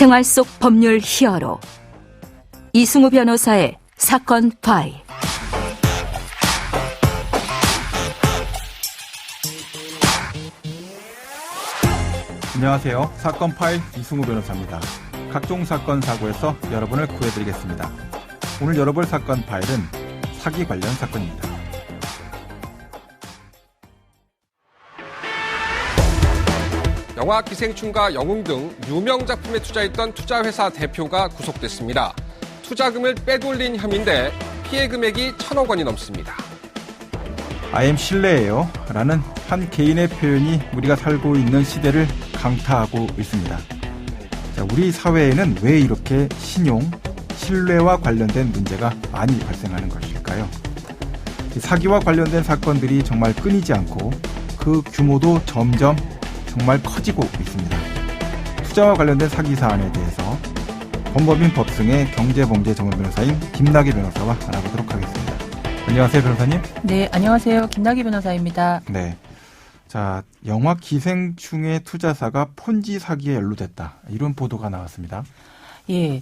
생활 속 법률 히어로 이승우 변호사의 사건 파일. 안녕하세요. 사건 파일 이승우 변호사입니다. 각종 사건 사고에서 여러분을 구해드리겠습니다. 오늘 열어볼 사건 파일은 사기 관련 사건입니다. 영화 기생충과 영웅 등 유명 작품에 투자했던 투자회사 대표가 구속됐습니다. 투자금을 빼돌린 혐의인데 피해 금액이 1,000억 원이 넘습니다. I am 신뢰예요 라는 한 개인의 표현이 우리가 살고 있는 시대를 강타하고 있습니다. 자, 우리 사회에는 왜 이렇게 신용, 신뢰와 관련된 문제가 많이 발생하는 것일까요? 사기와 관련된 사건들이 정말 끊이지 않고 그 규모도 점점 정말 커지고 있습니다. 투자와 관련된 사기 사안에 대해서 범법인 법승의 경제범죄 전문 변호사인 김나기 변호사와 알아보도록 하겠습니다. 안녕하세요, 변호사님. 네, 안녕하세요. 김나기 변호사입니다. 네. 자, 영화 기생충의 투자사가 폰지 사기에 연루됐다. 이런 보도가 나왔습니다. 예.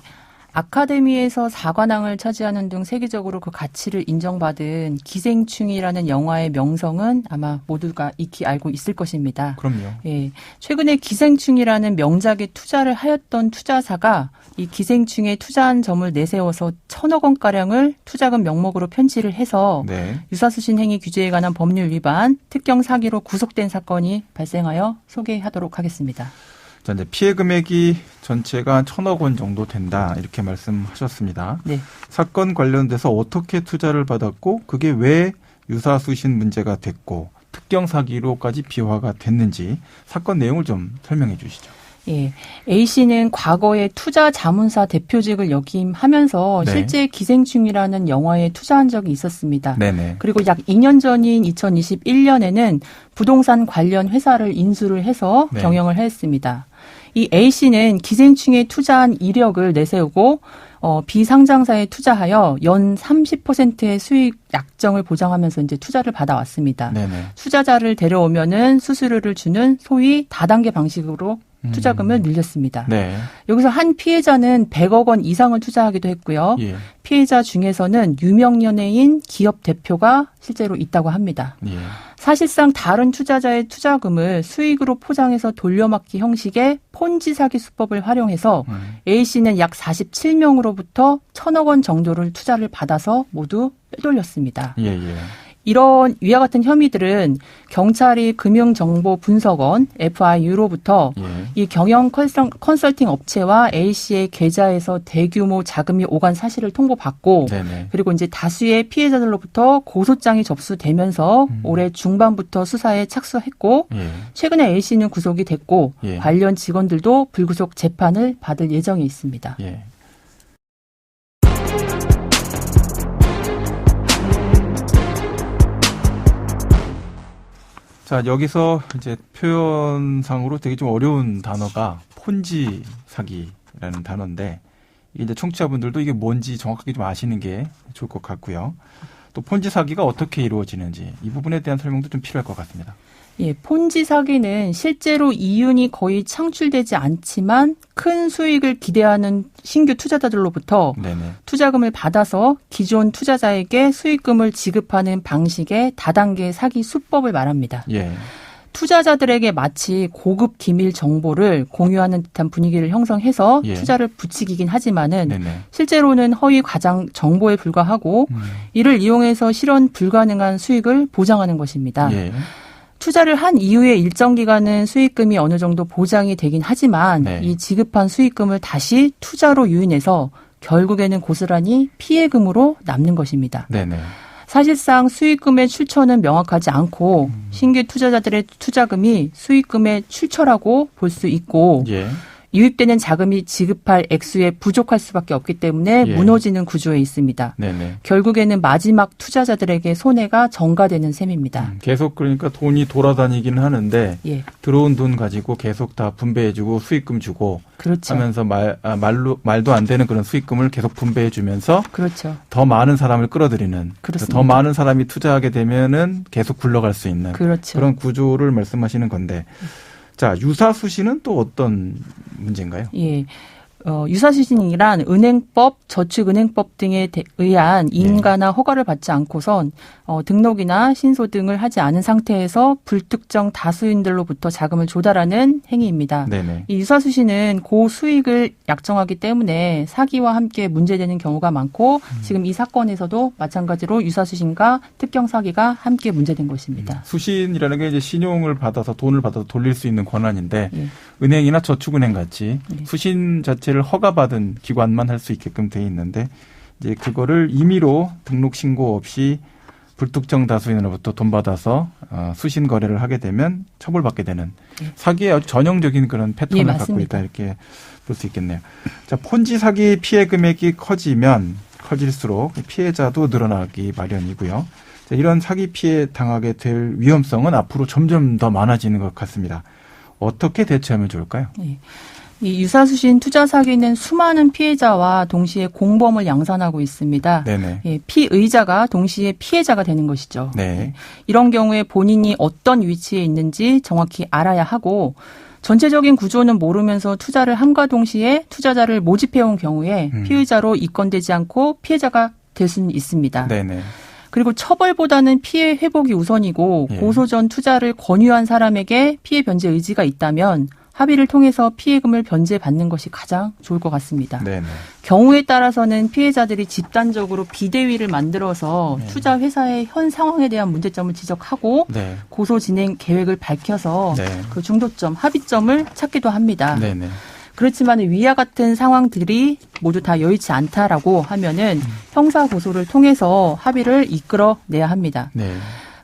아카데미에서 4관왕을 차지하는 등 세계적으로 그 가치를 인정받은 기생충이라는 영화의 명성은 아마 모두가 익히 알고 있을 것입니다. 그럼요. 예. 최근에 기생충이라는 명작에 투자를 하였던 투자사가 이 기생충에 투자한 점을 내세워서 1,000억 원가량을 투자금 명목으로 편취를 해서 네. 유사수신 행위 규제에 관한 법률 위반, 특경 사기로 구속된 사건이 발생하여 소개하도록 하겠습니다. 자, 이제 피해 금액이 전체가 한 1,000억 원 정도 된다. 이렇게 말씀하셨습니다. 네. 사건 관련돼서 어떻게 투자를 받았고 그게 왜 유사수신 문제가 됐고 특경 사기로까지 비화가 됐는지 사건 내용을 좀 설명해 주시죠. 예. A씨는 과거에 투자 자문사 대표직을 역임하면서 네. 실제 기생충이라는 영화에 투자한 적이 있었습니다. 네네. 그리고 약 2년 전인 2021년에는 부동산 관련 회사를 인수를 해서 네. 경영을 했습니다. 이 A씨는 기생충에 투자한 이력을 내세우고 비상장사에 투자하여 연 30%의 수익 약정을 보장하면서 이제 투자를 받아왔습니다. 네네. 투자자를 데려오면은 수수료를 주는 소위 다단계 방식으로 투자금을 늘렸습니다. 네. 여기서 한 피해자는 100억 원 이상을 투자하기도 했고요. 예. 피해자 중에서는 유명 연예인, 기업 대표가 실제로 있다고 합니다. 예. 사실상 다른 투자자의 투자금을 수익으로 포장해서 돌려막기 형식의 폰지 사기 수법을 활용해서 A씨는 약 47명으로부터 1,000억 원 정도를 투자를 받아서 모두 빼돌렸습니다. 예, 예. 이런 위와 같은 혐의들은 경찰이 금융정보분석원 FIU로부터 예. 이 경영 컨설팅 업체와 A씨의 계좌에서 대규모 자금이 오간 사실을 통보받고 네네. 그리고 이제 다수의 피해자들로부터 고소장이 접수되면서 올해 중반부터 수사에 착수했고 예. 최근에 A씨는 구속이 됐고 예. 관련 직원들도 불구속 재판을 받을 예정에 있습니다. 예. 자, 여기서 이제 표현상으로 되게 좀 어려운 단어가 폰지 사기라는 단어인데, 이제 청취자분들도 이게 뭔지 정확하게 좀 아시는 게 좋을 것 같고요. 또 폰지 사기가 어떻게 이루어지는지 이 부분에 대한 설명도 좀 필요할 것 같습니다. 예, 폰지 사기는 실제로 이윤이 거의 창출되지 않지만 큰 수익을 기대하는 신규 투자자들로부터 네네. 투자금을 받아서 기존 투자자에게 수익금을 지급하는 방식의 다단계 사기 수법을 말합니다. 예. 투자자들에게 마치 고급 기밀 정보를 공유하는 듯한 분위기를 형성해서 예. 투자를 부추기긴 하지만은 네네. 실제로는 허위 과장 정보에 불과하고 이를 이용해서 실현 불가능한 수익을 보장하는 것입니다. 예. 투자를 한 이후에 일정 기간은 수익금이 어느 정도 보장이 되긴 하지만 네. 이 지급한 수익금을 다시 투자로 유인해서 결국에는 고스란히 피해금으로 남는 것입니다. 네네. 사실상 수익금의 출처는 명확하지 않고 신규 투자자들의 투자금이 수익금의 출처라고 볼 수 있고 예. 유입되는 자금이 지급할 액수에 부족할 수밖에 없기 때문에 예. 무너지는 구조에 있습니다. 네네. 결국에는 마지막 투자자들에게 손해가 전가되는 셈입니다. 계속 그러니까 돈이 돌아다니기는 하는데 예, 들어온 돈 가지고 계속 다 분배해주고 수익금 주고 그렇죠. 하면서 말도 안 되는 그런 수익금을 계속 분배해주면서 그렇죠. 더 많은 사람을 끌어들이는 그렇습니다. 더 많은 사람이 투자하게 되면은 계속 굴러갈 수 있는 그렇죠. 그런 구조를 말씀하시는 건데 자 유사수시는 또 어떤 문제인가요? 예. 유사시신이란 은행법, 저축은행법 등에 의한 인가나 허가를 받지 않고선 등록이나 신소 등을 하지 않은 상태에서 불특정 다수인들로부터 자금을 조달하는 행위입니다. 네네. 이 유사수신은 고수익을 약정하기 때문에 사기와 함께 문제되는 경우가 많고 지금 이 사건에서도 마찬가지로 유사수신과 특경 사기가 함께 문제된 것입니다. 수신이라는 게 이제 신용을 받아서 돈을 받아서 돌릴 수 있는 권한인데 예. 은행이나 저축은행 같이 네. 수신 자체를 허가받은 기관만 할 수 있게끔 돼 있는데 이제 그거를 임의로 등록 신고 없이 불특정 다수인으로부터 돈 받아서 수신 거래를 하게 되면 처벌받게 되는 사기의 아주 전형적인 그런 패턴을 예, 갖고 있다 이렇게 볼 수 있겠네요. 자, 폰지 사기 피해 금액이 커질수록 피해자도 늘어나기 마련이고요. 자, 이런 사기 피해 당하게 될 위험성은 앞으로 점점 더 많아지는 것 같습니다. 어떻게 대처하면 좋을까요? 예. 이 유사수신 투자 사기는 수많은 피해자와 동시에 공범을 양산하고 있습니다. 네네. 예, 피의자가 동시에 피해자가 되는 것이죠. 네. 이런 경우에 본인이 어떤 위치에 있는지 정확히 알아야 하고 전체적인 구조는 모르면서 투자를 함과 동시에 투자자를 모집해온 경우에 피의자로 입건되지 않고 피해자가 될 수는 있습니다. 네네. 그리고 처벌보다는 피해 회복이 우선이고 예. 고소 전 투자를 권유한 사람에게 피해 변제 의지가 있다면 합의를 통해서 피해금을 변제받는 것이 가장 좋을 것 같습니다. 네네. 경우에 따라서는 피해자들이 집단적으로 비대위를 만들어서 투자 회사의 현 상황에 대한 문제점을 지적하고 네. 고소 진행 계획을 밝혀서 네. 그 중도점, 합의점을 찾기도 합니다. 네네. 그렇지만 위와 같은 상황들이 모두 다 여의치 않다라고 하면은 형사 고소를 통해서 합의를 이끌어내야 합니다. 네.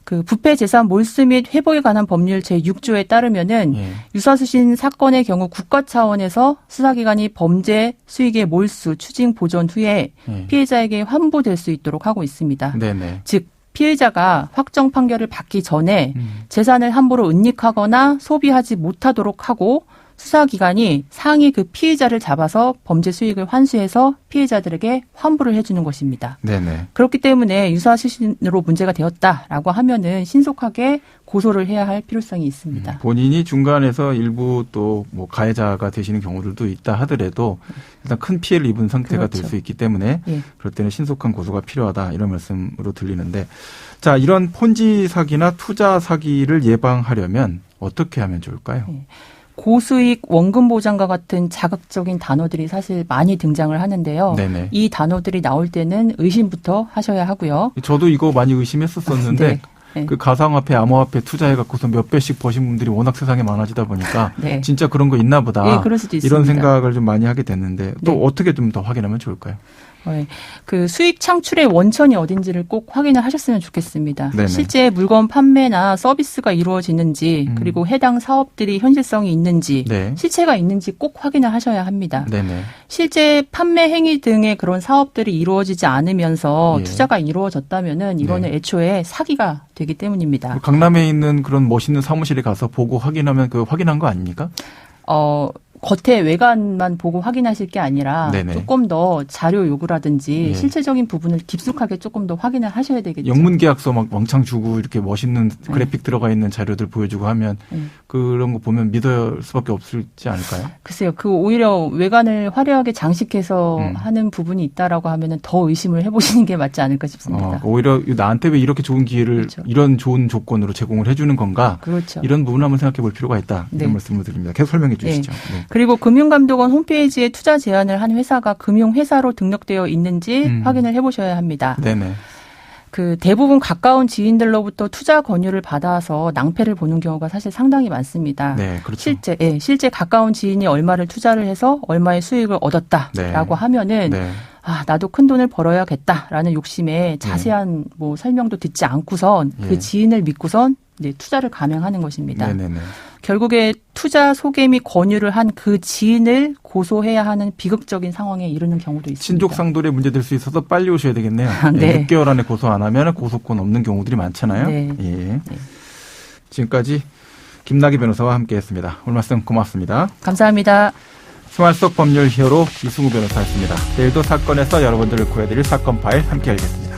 그 부패 재산 몰수 및 회복에 관한 법률 제6조에 따르면은 예. 유사수신 사건의 경우 국가 차원에서 수사기관이 범죄 수익의 몰수, 추징 보전 후에 예. 피해자에게 환부될 수 있도록 하고 있습니다. 네네. 즉 피해자가 확정 판결을 받기 전에 재산을 함부로 은닉하거나 소비하지 못하도록 하고 수사기관이 상위 그 피해자를 잡아서 범죄 수익을 환수해서 피해자들에게 환부를 해주는 것입니다. 네네. 그렇기 때문에 유사수신으로 문제가 되었다라고 하면은 신속하게 고소를 해야 할 필요성이 있습니다. 본인이 중간에서 일부 또 뭐 가해자가 되시는 경우들도 있다 하더라도 일단 큰 피해를 입은 상태가 될 그렇죠. 수 있기 때문에 예. 그럴 때는 신속한 고소가 필요하다 이런 말씀으로 들리는데 자 이런 폰지 사기나 투자 사기를 예방하려면 어떻게 하면 좋을까요? 예. 고수익 원금 보장과 같은 자극적인 단어들이 사실 많이 등장을 하는데요. 네네. 이 단어들이 나올 때는 의심부터 하셔야 하고요. 저도 이거 많이 의심했었었는데 네. 네. 그 가상화폐, 암호화폐 투자해갖고서 몇 배씩 버신 분들이 워낙 세상에 많아지다 보니까 네. 진짜 그런 거 있나 보다. 예, 그럴 수도 있습니다. 이런 생각을 좀 많이 하게 됐는데 또 네. 어떻게 좀 더 확인하면 좋을까요? 그 수익 창출의 원천이 어딘지를 꼭 확인을 하셨으면 좋겠습니다. 네네. 실제 물건 판매나 서비스가 이루어지는지 그리고 해당 사업들이 현실성이 있는지 네. 실체가 있는지 꼭 확인을 하셔야 합니다. 네네. 실제 판매 행위 등의 그런 사업들이 이루어지지 않으면서 예. 투자가 이루어졌다면은 이거는 네. 애초에 사기가 되기 때문입니다. 강남에 있는 그런 멋있는 사무실에 가서 보고 확인하면 그 확인한 거 아닙니까? 겉에 외관만 보고 확인하실 게 아니라 네네. 조금 더 자료 요구라든지 예. 실체적인 부분을 깊숙하게 조금 더 확인을 하셔야 되겠죠. 영문계약서 막 왕창 주고 이렇게 멋있는 그래픽 들어가 있는 자료들 보여주고 하면 그런 거 보면 믿을 수밖에 없지 않을까요? 글쎄요. 그 오히려 외관을 화려하게 장식해서 하는 부분이 있다라고 하면은 더 의심을 해보시는 게 맞지 않을까 싶습니다. 오히려 나한테 왜 이렇게 좋은 기회를 그렇죠. 이런 좋은 조건으로 제공을 해주는 건가? 그렇죠. 이런 부분 한번 생각해 볼 필요가 있다. 이런 네. 말씀을 드립니다. 계속 설명해 주시죠. 네. 그리고 금융감독원 홈페이지에 투자 제안을 한 회사가 금융회사로 등록되어 있는지 확인을 해보셔야 합니다. 네네. 그 대부분 가까운 지인들로부터 투자 권유를 받아서 낭패를 보는 경우가 사실 상당히 많습니다. 네, 그렇죠. 실제 가까운 지인이 얼마를 투자를 해서 얼마의 수익을 얻었다라고 네. 하면은 네. 나도 큰 돈을 벌어야겠다라는 욕심에 자세한 뭐 설명도 듣지 않고선 예. 그 지인을 믿고선 투자를 감행하는 것입니다. 네네네. 결국에 투자 소개 및 권유를 한 그 지인을 고소해야 하는 비극적인 상황에 이르는 경우도 있습니다. 친족 상돌에 문제될 수 있어서 빨리 오셔야 되겠네요. 네. 6개월 안에 고소 안 하면 고소권 없는 경우들이 많잖아요. 네. 예. 네. 지금까지 김나기 변호사와 함께했습니다. 오늘 말씀 고맙습니다. 감사합니다. 생활 속 법률 히어로 이승우 변호사였습니다. 내일도 사건에서 여러분들을 구해드릴 사건 파일 함께 알겠습니다.